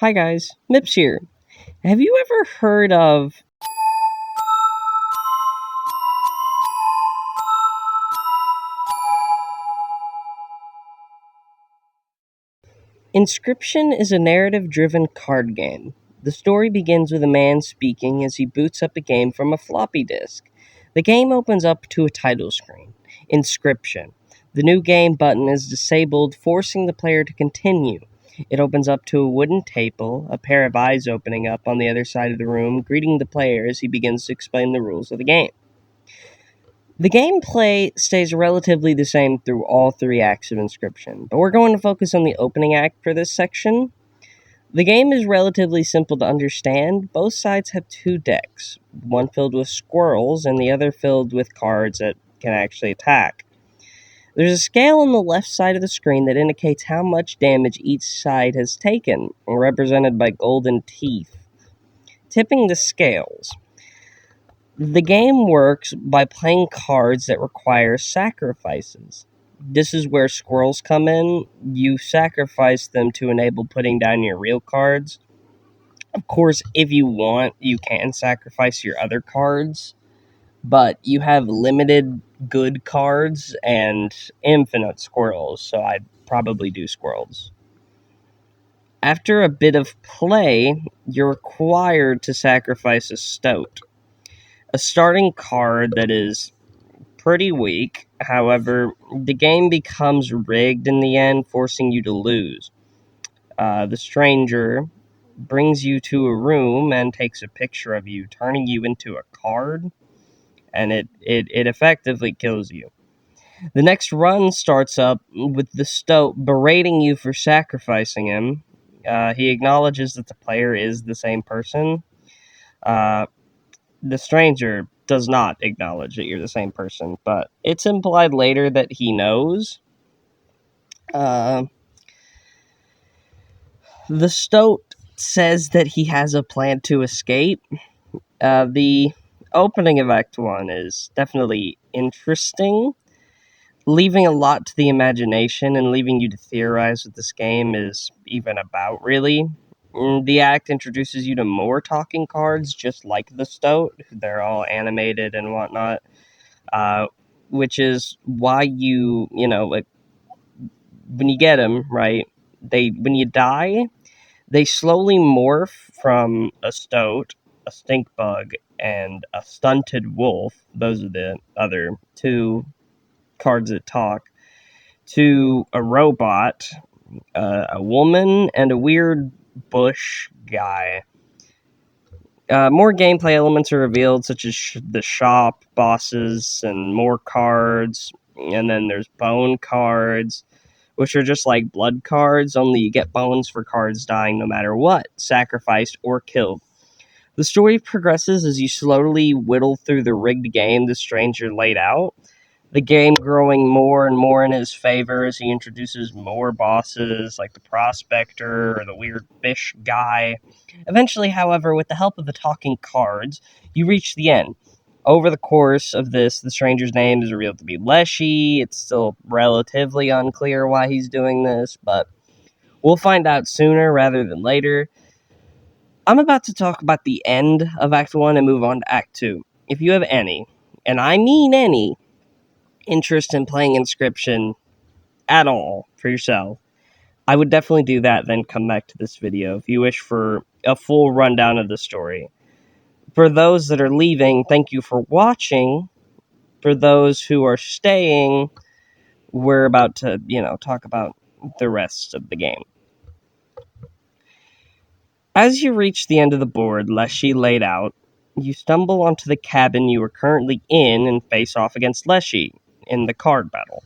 Hi guys, Mips here. Have you ever heard of Inscryption is a narrative-driven card game. The story begins with a man speaking as he boots up a game from a floppy disk. The game opens up to a title screen, Inscryption. The new game button is disabled, forcing the player to continue. It opens up to a wooden table, a pair of eyes opening up on the other side of the room, greeting the player as he begins to explain the rules of the game. The gameplay stays relatively the same through all three acts of Inscryption, but we're going to focus on the opening act for this section. The game is relatively simple to understand. Both sides have two decks, one filled with squirrels and the other filled with cards that can actually attack. There's a scale on the left side of the screen that indicates how much damage each side has taken, represented by golden teeth. Tipping the scales. The game works by playing cards that require sacrifices. This is where squirrels come in. You sacrifice them to enable putting down your real cards. Of course, if you want, you can sacrifice your other cards, but you have limited good cards and infinite squirrels, so I'd probably do squirrels. After a bit of play, you're required to sacrifice a stoat, a starting card that is pretty weak. However, the game becomes rigged in the end, forcing you to lose. The stranger brings you to a room and takes a picture of you, turning you into a card, and it effectively kills you. The next run starts up with the stoat berating you for sacrificing him. He acknowledges that the player is the same person. The stranger does not acknowledge that you're the same person, but it's implied later that he knows. The stoat says that he has a plan to escape. The opening of Act 1 is definitely interesting, leaving a lot to the imagination and leaving you to theorize what this game is even about, really. The act introduces you to more talking cards, just like the stoat. They're all animated and whatnot, which is why like, when you get them, right, when you die, they slowly morph from a stoat, a stink bug, and a stunted wolf. Those are the other two cards that talk, to a robot, a woman, and a weird bush guy. More gameplay elements are revealed, such as the shop, bosses, and more cards. And then there's bone cards, which are just like blood cards, only you get bones for cards dying no matter what, sacrificed or killed. The story progresses as you slowly whittle through the rigged game the stranger laid out, the game growing more and more in his favor as he introduces more bosses, like the prospector or the weird fish guy. Eventually, however, with the help of the talking cards, you reach the end. Over the course of this, the stranger's name is revealed to be Leshy. It's still relatively unclear why he's doing this, but we'll find out sooner rather than later. I'm about to talk about the end of Act 1 and move on to Act 2. If you have any, and I mean any, interest in playing Inscryption at all for yourself, I would definitely do that, then come back to this video if you wish for a full rundown of the story. For those that are leaving, thank you for watching. For those who are staying, we're about to, talk about the rest of the game. As you reach the end of the board Leshy laid out, you stumble onto the cabin you are currently in and face off against Leshy in the card battle.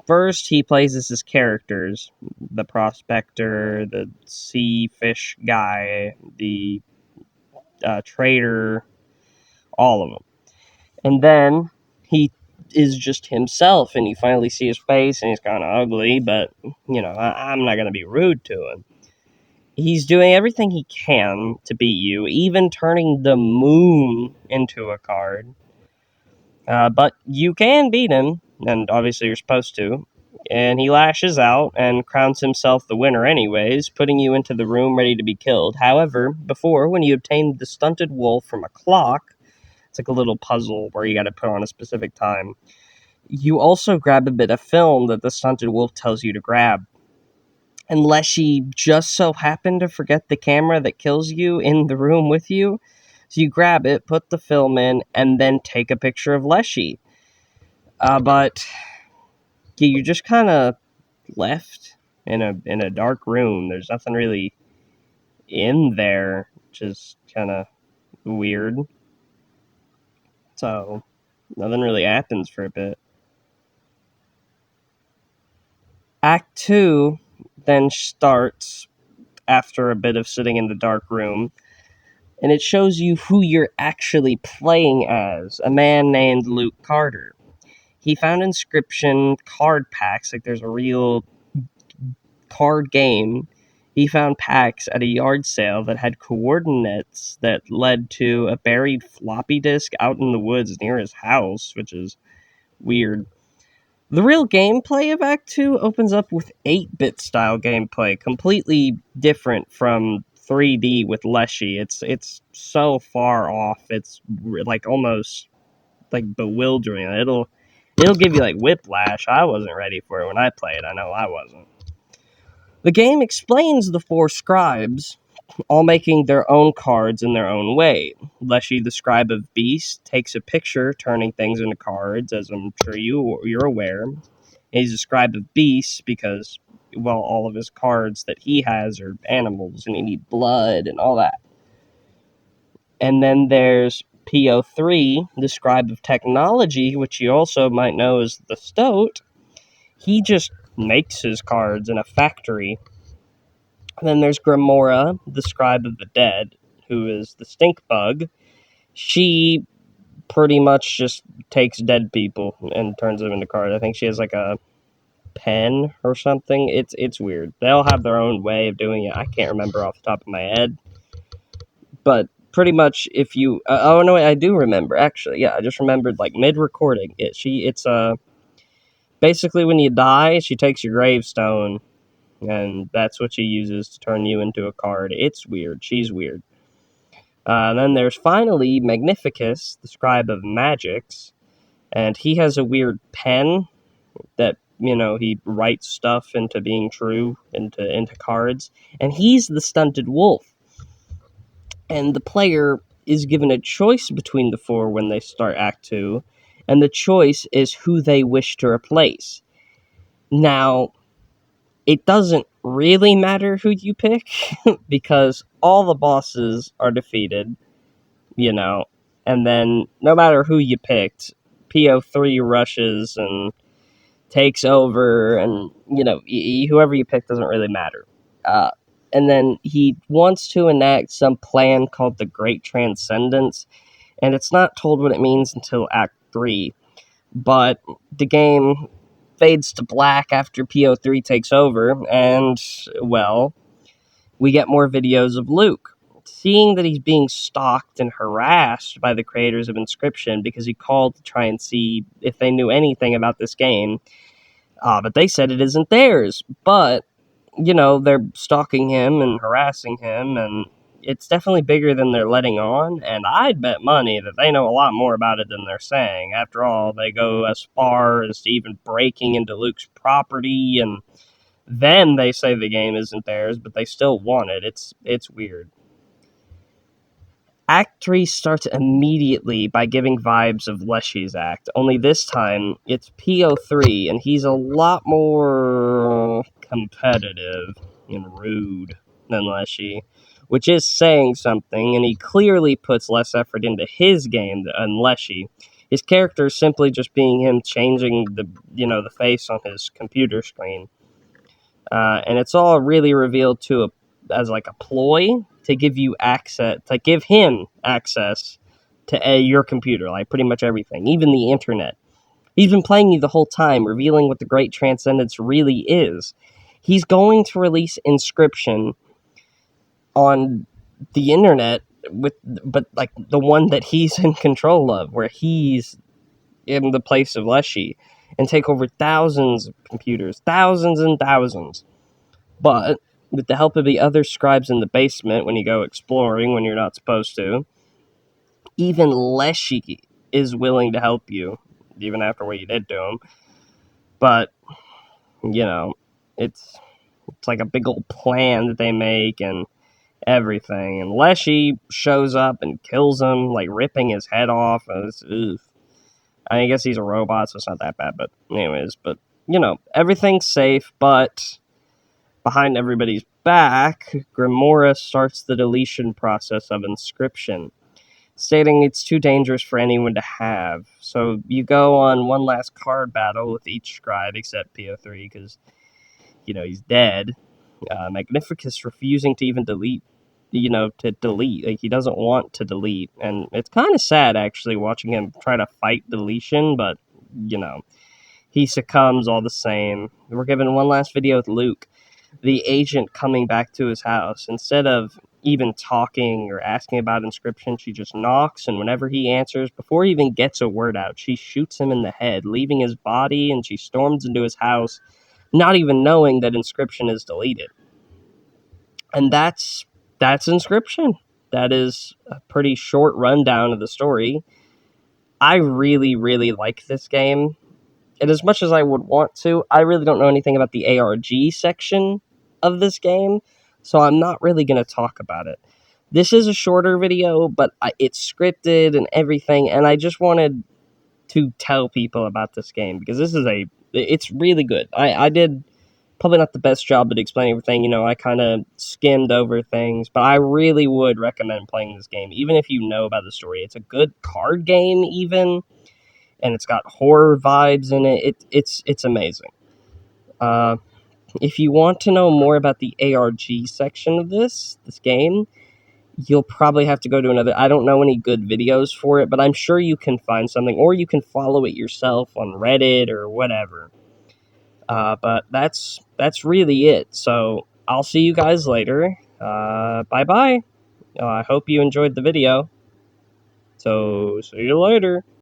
First, he plays as his characters: the prospector, the sea fish guy, the trader, all of them. And then he is just himself, and you finally see his face, and he's kind of ugly, but, I'm not going to be rude to him. He's doing everything he can to beat you, even turning the moon into a card. But you can beat him, and obviously you're supposed to. and he lashes out and crowns himself the winner anyways, putting you into the room ready to be killed. However, before, when you obtained the stunted wolf from a clock, it's like a little puzzle where you got to put on a specific time, you also grab a bit of film that the stunted wolf tells you to grab. Unless she just so happened to forget the camera that kills you in the room with you. So you grab it, put the film in, and then take a picture of Leshy. But yeah, you're just kind of left in a dark room. There's nothing really in there, which is kind of weird. So nothing really happens for a bit. Act 2 then starts after a bit of sitting in the dark room, and it shows you who you're actually playing as, a man named Luke Carter. He found Inscryption card packs, like there's a real card game. He found packs at a yard sale that had coordinates that led to a buried floppy disk out in the woods near his house, which is weird. The real gameplay of Act 2 opens up with 8-bit style gameplay, completely different from 3D with Leshy. It's so far off. It's like almost like bewildering. It'll give you like whiplash. I wasn't ready for it when I played. I know I wasn't. The game explains the 4 scribes, all making their own cards in their own way. Leshy, the scribe of Beast, takes a picture, turning things into cards, as I'm sure you're aware. He's a scribe of Beast because, well, all of his cards that he has are animals, and you need blood and all that. And then there's PO3, the scribe of Technology, which you also might know as the Stoat. He just makes his cards in a factory. And then there's Grimora, the scribe of the Dead, who is the Stink Bug. She pretty much just takes dead people and turns them into cards. I think she has like a pen or something. It's weird. They all have their own way of doing it. I can't remember off the top of my head. But pretty much if you... oh, no, I do remember, actually. Yeah, I just remembered, like, mid-recording. It's basically when you die, she takes your gravestone, and that's what she uses to turn you into a card. It's weird. She's weird. Then there's finally Magnificus, the scribe of magics, and he has a weird pen that, he writes stuff into being true, into cards, and he's the stunted wolf. And the player is given a choice between the 4 when they start Act 2, and the choice is who they wish to replace. Now, it doesn't really matter who you pick, because all the bosses are defeated, and then no matter who you picked, PO3 rushes and takes over, and, whoever you pick doesn't really matter. And then he wants to enact some plan called the Great Transcendence, and it's not told what it means until Act 3, but the game fades to black after PO3 takes over, and, well, we get more videos of Luke. Seeing that he's being stalked and harassed by the creators of Inscryption because he called to try and see if they knew anything about this game, but they said it isn't theirs. But, they're stalking him and harassing him, and it's definitely bigger than they're letting on, and I'd bet money that they know a lot more about it than they're saying. After all, they go as far as to even breaking into Luke's property, and then they say the game isn't theirs, but they still want it. It's weird. Act 3 starts immediately by giving vibes of Leshy's act, only this time it's PO3, and he's a lot more competitive and rude than Leshy, which is saying something, and he clearly puts less effort into his game than Leshy. His character is simply just being him changing the face on his computer screen. And it's all really revealed as like a ploy to give you access, to give him access to your computer, like pretty much everything, even the internet. He's been playing you the whole time, revealing what the Great Transcendence really is. He's going to release Inscryption on the internet, but like the one that he's in control of, where he's in the place of Leshy. and take over thousands of computers, thousands and thousands. But with the help of the other scribes in the basement, when you go exploring when you're not supposed to, even Leshy is willing to help you, even after what you did to him. But, you know, it's like a big old plan that they make and everything. And Leshy shows up and kills him, like ripping his head off. I guess he's a robot, so it's not that bad. But anyways, everything's safe, but behind everybody's back, Grimora starts the deletion process of Inscryption, stating it's too dangerous for anyone to have. So you go on one last card battle with each scribe except PO3 because, he's dead. Magnificus refusing to even delete, to delete. Like, he doesn't want to delete. And it's kind of sad, actually, watching him try to fight deletion, but, he succumbs all the same. We're given one last video with Luke, the agent coming back to his house. Instead of even talking or asking about Inscryption, she just knocks, and whenever he answers, before he even gets a word out, she shoots him in the head, leaving his body, and she storms into his house, not even knowing that Inscryption is deleted. And that's Inscryption. That is a pretty short rundown of the story. I really, really like this game. And as much as I would want to, I really don't know anything about the ARG section of this game, so I'm not really going to talk about it. This is a shorter video, but it's scripted and everything, and I just wanted to tell people about this game, because it's really good. I did probably not the best job at explaining everything, I kind of skimmed over things, but I really would recommend playing this game, even if you know about the story. It's a good card game, even, and it's got horror vibes in it. It's amazing. If you want to know more about the ARG section of this game, you'll probably have to go to another. I don't know any good videos for it, but I'm sure you can find something, or you can follow it yourself on Reddit or whatever. But that's really it. So I'll see you guys later. Bye-bye. I hope you enjoyed the video. So see you later.